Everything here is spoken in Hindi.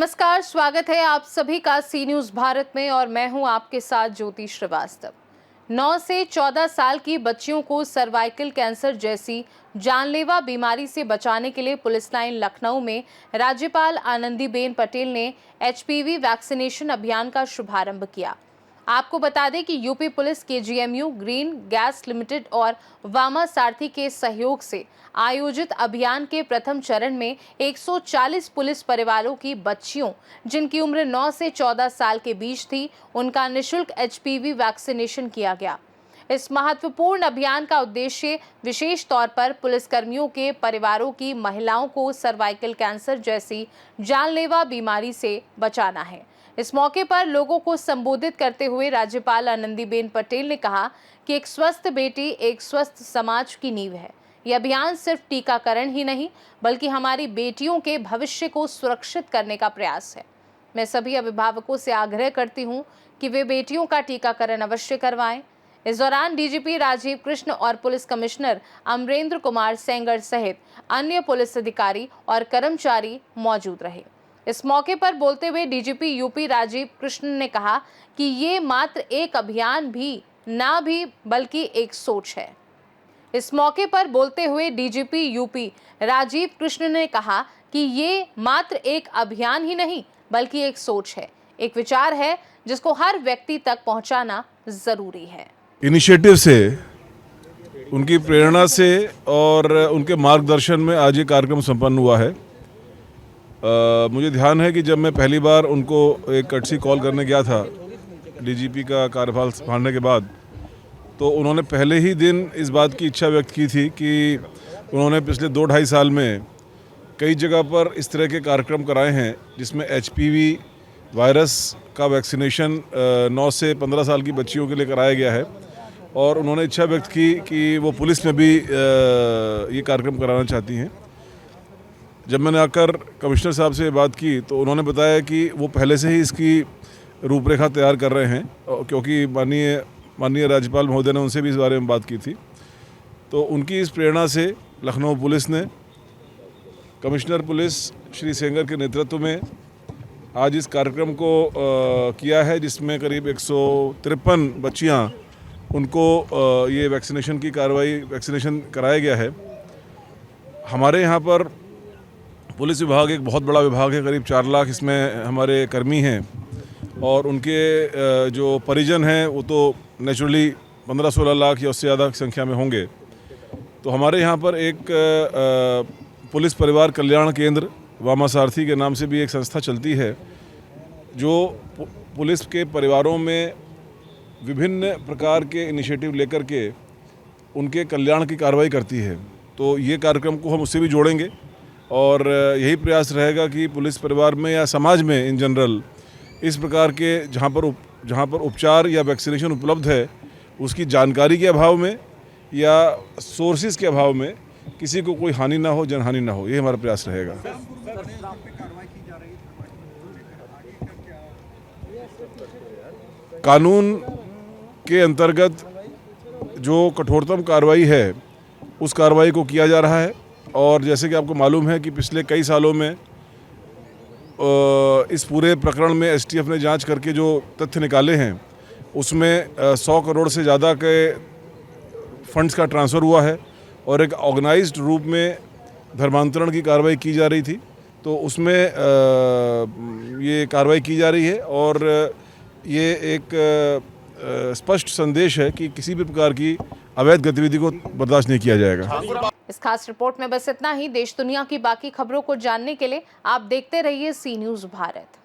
नमस्कार, स्वागत है आप सभी का सी न्यूज़ भारत में और मैं हूं आपके साथ ज्योति श्रीवास्तव। 9 से 14 साल की बच्चियों को सर्वाइकल कैंसर जैसी जानलेवा बीमारी से बचाने के लिए पुलिस लाइन लखनऊ में राज्यपाल आनंदीबेन पटेल ने एचपीवी वैक्सीनेशन अभियान का शुभारंभ किया। आपको बता दें कि UP police KGMU, green gas limited और वामा सारथी के सहयोग से आयोजित अभियान के प्रथम चरण में 140 पुलिस परिवारों की बच्चियों जिनकी उम्र 9 से 14 साल के बीच थी, उनका निःशुल्क एचपीवी वैक्सीनेशन किया गया। इस महत्वपूर्ण अभियान का उद्देश्य विशेष तौर पर पुलिसकर्मियों के परिवारों की महिलाओं को सर्वाइकल कैंसर जैसी जानलेवा बीमारी से बचाना है। इस मौके पर लोगों को संबोधित करते हुए राज्यपाल आनंदीबेन पटेल ने कहा कि एक स्वस्थ बेटी एक स्वस्थ समाज की नींव है। यह अभियान सिर्फ टीकाकरण ही नहीं बल्कि हमारी बेटियों के भविष्य को सुरक्षित करने का प्रयास है। मैं सभी अभिभावकों से आग्रह करती हूं कि वे बेटियों का टीकाकरण अवश्य करवाएं। इस दौरान डीजीपी राजीव कृष्ण और पुलिस कमिश्नर अमरेंद्र कुमार सेंगर सहित अन्य पुलिस अधिकारी और कर्मचारी मौजूद रहे। इस मौके पर बोलते हुए डीजीपी यूपी राजीव कृष्ण ने कहा कि ये मात्र एक अभियान भी बल्कि एक सोच है। इस मौके पर बोलते हुए डीजीपी यूपी राजीव कृष्ण ने कहा कि ये मात्र एक अभियान ही नहीं बल्कि एक सोच है, एक विचार है जिसको हर व्यक्ति तक पहुंचाना जरूरी है। इनिशिएटिव से, उनकी प्रेरणा से और उनके मार्गदर्शन में आज ये कार्यक्रम संपन्न हुआ है। मुझे ध्यान है कि जब मैं पहली बार उनको एक कर्टसी कॉल करने गया था डीजीपी का कार्यभार संभालने के बाद, तो उन्होंने पहले ही दिन इस बात की इच्छा व्यक्त की थी कि उन्होंने पिछले 2-2.5 साल में कई जगह पर इस तरह के कार्यक्रम कराए हैं जिसमें एचपीवी वायरस का वैक्सीनेशन 9 से 15 साल की बच्चियों के लिए कराया गया है और उन्होंने इच्छा व्यक्त की कि वो पुलिस में भी ये कार्यक्रम कराना चाहती हैं। जब मैंने आकर कमिश्नर साहब से बात की तो उन्होंने बताया कि वो पहले से ही इसकी रूपरेखा तैयार कर रहे हैं, क्योंकि माननीय राज्यपाल महोदय ने उनसे भी इस बारे में बात की थी। तो उनकी इस प्रेरणा से लखनऊ पुलिस ने कमिश्नर पुलिस श्री सेंगर के नेतृत्व में आज इस कार्यक्रम को किया है, जिसमें करीब 153 बच्चियां उनको ये वैक्सीनेशन कराया गया है। हमारे यहाँ पर पुलिस विभाग एक बहुत बड़ा विभाग है, करीब 4 लाख इसमें हमारे कर्मी हैं और उनके जो परिजन हैं वो तो नेचुरली 15-16 लाख या उससे ज़्यादा संख्या में होंगे। तो हमारे यहाँ पर एक पुलिस परिवार कल्याण केंद्र वामा सारथी के नाम से भी एक संस्था चलती है जो पुलिस के परिवारों में विभिन्न प्रकार के इनिशिएटिव लेकर के उनके कल्याण की कार्रवाई करती है। तो ये कार्यक्रम को हम उससे भी जोड़ेंगे और यही प्रयास रहेगा कि पुलिस परिवार में या समाज में इन जनरल इस प्रकार के जहाँ पर उपचार या वैक्सीनेशन उपलब्ध है उसकी जानकारी के अभाव में या सोर्सेज के अभाव में किसी को कोई हानि ना हो, जनहानि ना हो, ये हमारा प्रयास रहेगा। कानून के अंतर्गत जो कठोरतम कार्रवाई है उस कार्रवाई को किया जा रहा है और जैसे कि आपको मालूम है कि पिछले कई सालों में इस पूरे प्रकरण में एसटीएफ ने जांच करके जो तथ्य निकाले हैं उसमें 100 करोड़ से ज़्यादा के फंड्स का ट्रांसफ़र हुआ है और एक ऑर्गेनाइज्ड रूप में धर्मांतरण की कार्रवाई की जा रही थी। तो उसमें ये कार्रवाई की जा रही है और ये एक स्पष्ट संदेश है कि किसी भी प्रकार की अवैध गतिविधि को बर्दाश्त नहीं किया जाएगा। इस खास रिपोर्ट में बस इतना ही। देश दुनिया की बाकी खबरों को जानने के लिए आप देखते रहिए सी न्यूज़ भारत।